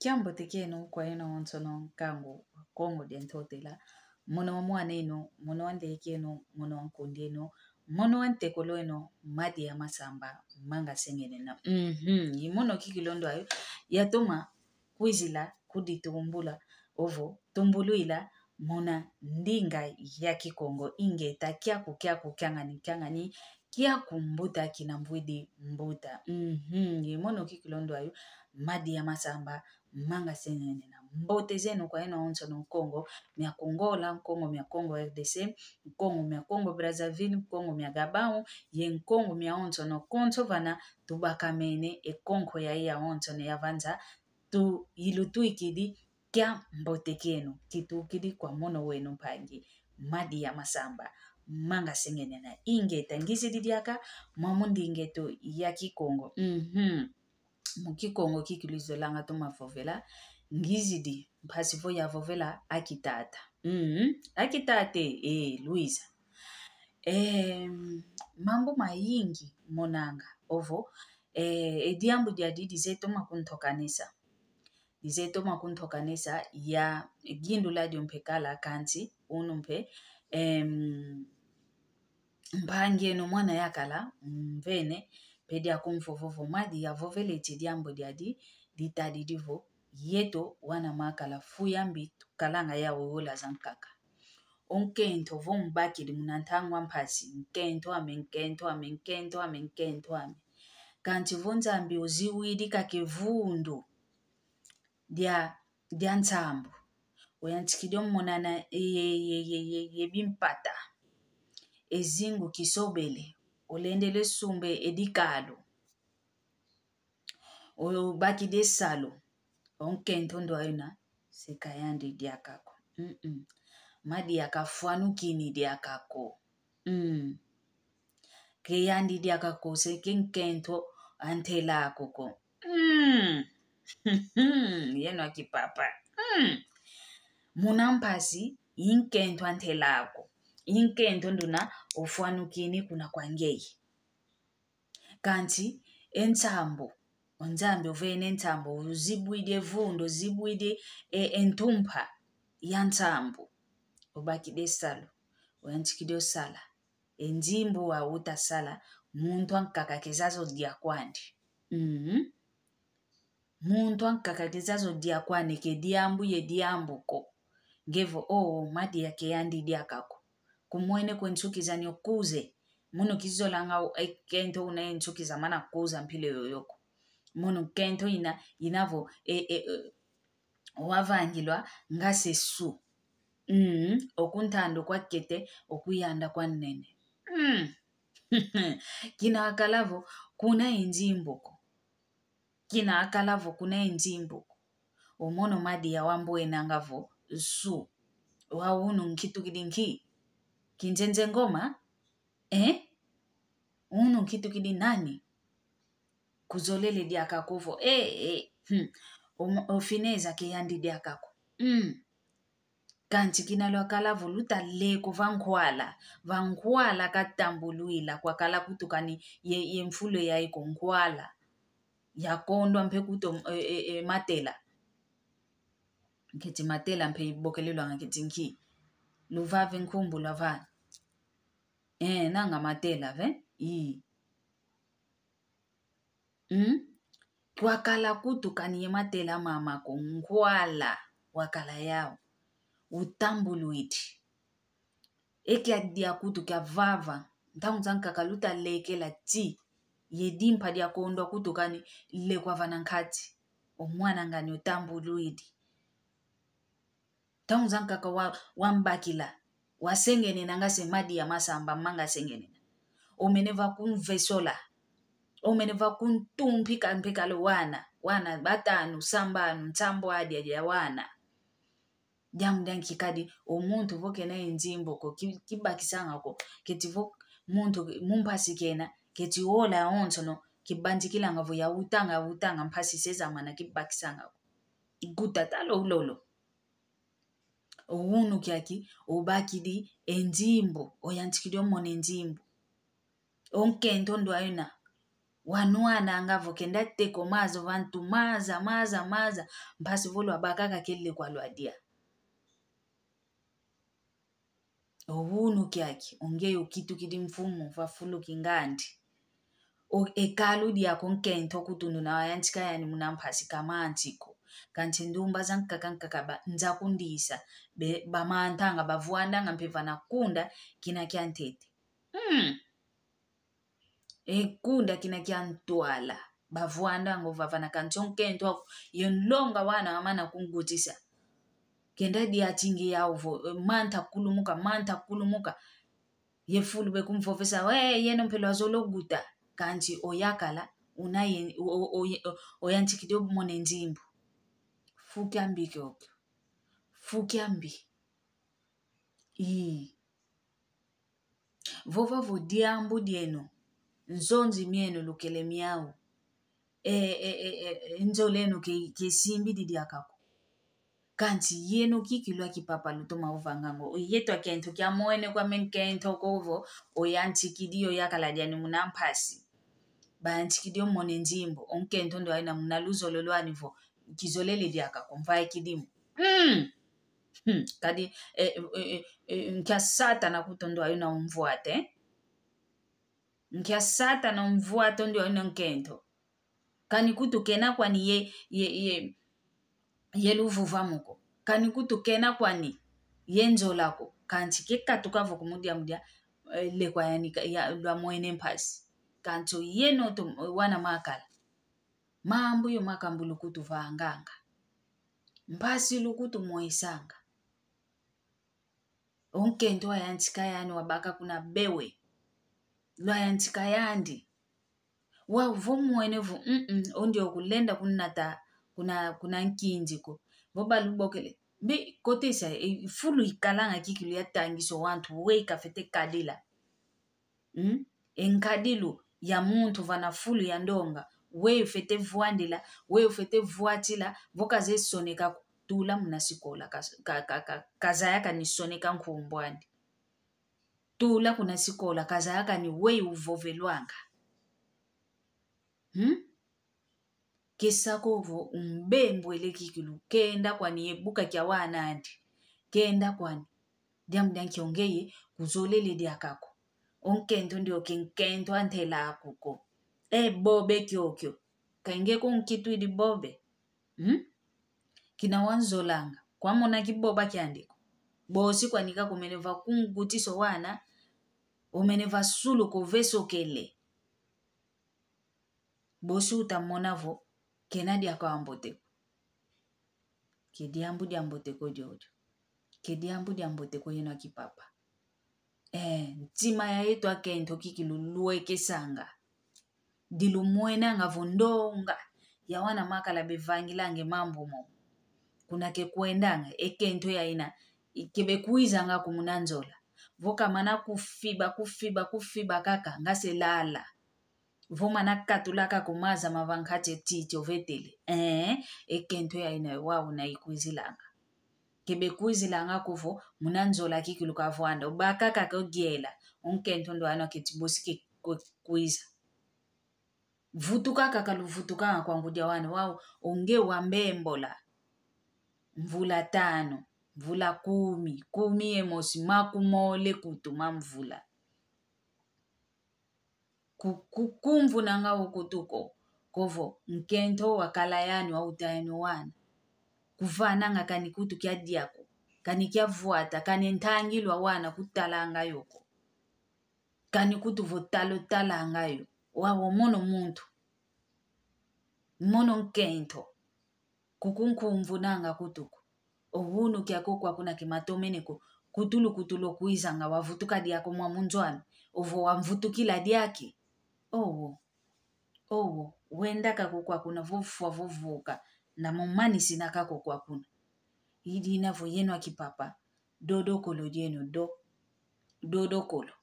kiambo tekeno kwa eno onsono kango kongo dentotela mono mwaneno mono andekeno mono ankondeno mono antekoloeno madi ya masamba manga sengenena imono kikilondo ayo yatoma kwizila kuditumbula ovo tumbuluila mona ndinga ya kikongo ingeta kyaku kyangani kia kumbuta kinambwidi mbuta imono kikilondo ayo madi ya masamba manga sengenena mbote zenu kwa ena onso no Congo mia Congola Congo mia Congo RDC Congo mia Congo Brazzaville Congo mia Gabon yen Congo mia onso no konso vana tubakamene e konko ya onso ne yavanza tu ilutu ikidi kya mbote kenu kitu kidi kwa mono wenu mpangi madi ya masamba manga sengenena ingeta ngisididiaka mamundi ingeto ya kikongo mukikongo kikilizolanga tumavovela ngizidi mpasivo ya vovela akitata akitate Louisa mambo mayingi monanga ovo ediambu diadi dizetoma kuntokanisa ya gindu ladio mpekala kanti unumpe mpangeno mwana yakala mvene pedia kumfovovo madi ya vovele tidiambo diadi ditadi divo yeto wana makala fuyambi kalanga ya wola zankaka onkento vombaki di munantangwa mpasi nkento ame kanti vonzambi uziwidi kakevundu dia ntambu oyantikidio monana yebimpata ezingu kisobele olendele sumbe edikalo o baki de salo onkento ndo ayuna sekayandi diakako madi yakafwanu kini diakako keyandi diakako sekenkento antela koko yeno akipapa munampasi inkento antelako inkento nduna ofwanukini kuna kwangei kanti entambo onzambi ovene entambo uzibwide vundo zibwide entumpa yantambo obakide salo oyanchikide sala enzimbo wa utasala muntu ankakakezazo diakwandi muntu ankakakezazo diakwani ke diambu ye diambuko ngevo madi yake yandi diakako kumwene kwenchukizani okuze muno kizolanga kento una enchukiza mana kuza mpile yoyoko muno kento inavo wavangilwa ngase su okuntando kwa kete okuyanda kwa nene kina akalavo kuna enzimboko omono madi ya wambo enangavo su waunu nkitu kidinki kinzenze ngoma unu nkitu kidi nani kuzolele diakakovo ofineza ke yandi diakako kanti kinalo akalavu luta leko vankwala katambuluila kwa kala kutukani ye mfulo ya iko nkwala ya kondwa mpe kuto matela nketi matela mpe bokelelwa ngeti nki luvave nkumbu lavana nanga matela wakala kutukani ye matela mama ko nkwala wakala yao utambuluiti eke adia kutu kya vava ntaunzanka kaluta lekela ti yedimpa dia kondwa kutukani lekwa vanankati omwana ngani utambuluiti taunzanka ka wambakila wasengene nangase madi ya masamba manga sengene omeneva kunvesola omeneva kuntumpika mpikalo wana batanu sambanu ntambo adi ya wana jamdan kikadi omuntu voke na enzimbo ko kibakisanga ko ketivo muntu mumpasi kena keti ola onsono kibanjikila ngavo ya utanga mpasi seza mana kibakisanga gutatalo ulolo owunu kyaki obakidi enzimbo oyantikidio mone enzimbo onkento ndo ayuna Wanuana ngavo kenda teko mazo vantu maza mpasi volo abakaka kelle kwa lwadia. Owunu kyaki ongeyo kitu kidi mfumo vafulu kingandi. O ekalu dia konkento kutunu na wayantika yani munampasi kama antiko. Kanti ndumba zankakanka nzakundisa bamantanga bavuandanga mpeva nakunda kina kyantete. Ekunda kina kyantwala bavuandanga vavana kanchonkento yonlonga wana amana kungutisa. Kenda dia tingi ya uvo manta kulumuka yefulu bekumfofesa yeno mpelo azolo guta kanti oyakala unaye oyantikidio mone nzimbu fukyambi kyokyo fukyambi vova vodiambu dieno nzonzi mieno lukele miau nzoleno ke simbi didiakako kanti yeno kikilwa kipapa lutoma uvangango yeto akento kya moene kwa menkento kovo oyantikidio yakala diani munampasi bayantikidio mone nzimbo onkento ndo aina munaluzo lolwanivo kizolele diaka komvae kidimu kadi nkya satana kutondo ayuna umvuate nkya satana umvuate ndo ayuna nkento kani kutu kena kwani ye luvuva muko kani kutu kena kwani yenzo lako kanti keka tukavo kumudia lekwa yani ya lwa moene mpasi kanto yeno to wana makala mambu yo makambu lukutu vaanganga mpasi lukutu moisanga onkento ayantika yani wabaka kuna bewe lwa yantika yandi wa vomuene vu ondi okulenda kunata kuna nkinjiko boba lubokele bi kotesa fulu ikalanga kikilu yatangiso wantu weka fete kadila enkadilu ya muntu vana fulu ya ndonga we fete vuandila we fete vuatila voka ze soneka tula munasikola kaza yaka ni soneka nkumbwandi tula kuna sikola kaza yaka ni we uvovelwanga Kisakovo umbembwele kikilu kenda kwani yebuka kya wanandi kenda kwani diamdan kiongeye kuzolele diakako onkento ndio kinkento antela akuko bobe kyokyo kainge konkitu idi bobe kina wanzolanga kwa mona kiboba kyandiko bosi kwanika kumeneva kungutiso wana umeneva sulu koveso kele bosi utamonavo kenadi akawambote kediambu diamboteko jojo kediambu diamboteko yeno kipapa ntima ya yetu akento kikilulue kesanga dilumuena ngavondonga ya wana makala bevangilange mambo mo kuna kekuendanga ekento ya ina ikebekuiza nga kumunanzola voka mana kufiba kaka ngase lala voma nakatulaka kumaza mavankate titi ovetele ekento ya ina wao na ikuizilanga kebekuizilanga kuvo munanzola kikiluka vuanda ubakaka kogiela onkento ndo ano ketibosi kuiza vutuka kakaluvutuka kwangu dia wana wao onge wambembola mvula 5 mvula 10 emosi makumole kutuma mvula kukumvu nanga ukutuko kovo nkento wakala yani wa utayano wana kuvana nga kanikutu kya diako kanikia vuata kanentangilwa wana kutalanga yoko kanikutu votalo talanga yo wawo mono muntu mono nkento kukunkumvu nanga kutuko ohunu kyako kwa kuna kimatomeneko kutulu kuizanga wavutuka diako mwa munzwani ovo wamvutukila diaki wenda kakukwa kuna vovuka na momani sinakako kwa kuna hidi inavo yeno akipapa dodokolo dieno dodokolo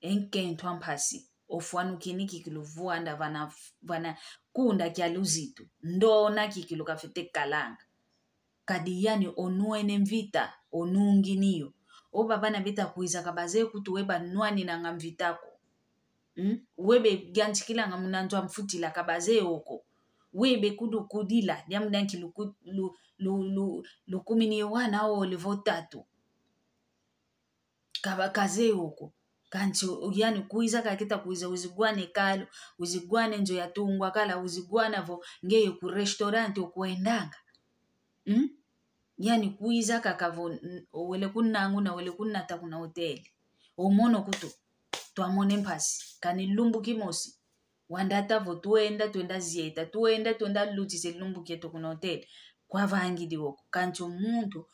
enkento ampasi ofwanu kiniki kiluvuanda vana kunda kya luzitu ndona kikilu kafete kalanga kadiyani onuene mvita onunginiyo oba bana vita kuiza kabaze kutuweba nwani na ngamvitako webe ganchikila nga munanjwa mfutila kabaze oko webe kudu kudila diamudanki lukumini wana o levo 3 kaze oko kanchi yani kuiza kakita kuiza uzigwane kalo uzigwane njo yatungwa kala uzigwana vo ngeye ku restaurant okuendanga yani kuiza kakavo wele kunangu na wele kunata kuna hoteli omono kuto tuamone mpasi kani lumbu kimosi wandata vo tuenda zieta tuenda lutise lumbu kieto kuna hoteli kwa vangidi woko kancho muntu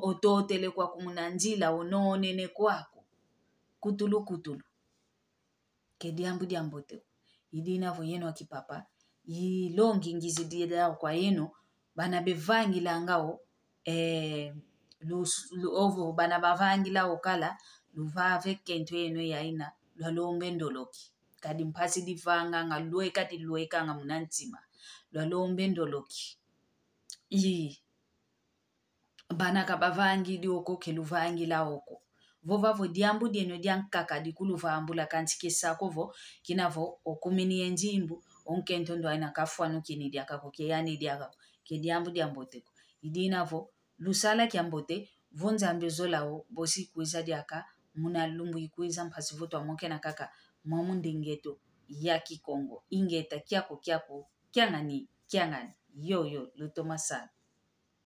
ototele kwa kumunanjila ononene kwako kutulu kediambu te idina vo yeno akipapa ilongi ngizidida kwa yeno bana bevangila ngao ovo bana bavangila okala luvave kento yeno yaina lwalombe ndoloki kadi mpasi divanga nga lueka nga munantima lwalombe ndoloki bana kabavangi di oko keluvangila oko vovavo diambu dieno diankaka dikuluvambula kantike sakovo kinavo okumini enjimbu onkento ndo aina kafuanu kini diakako keyani diakako ke diambu teko idinavo lusala kiambote vonzambe zolao bosi kuiza diaka muna lumbu ikuiza mpasi voto amoke na kaka mwamundingeto yaki Kongo ingeta kiako kiangani yo lutomasala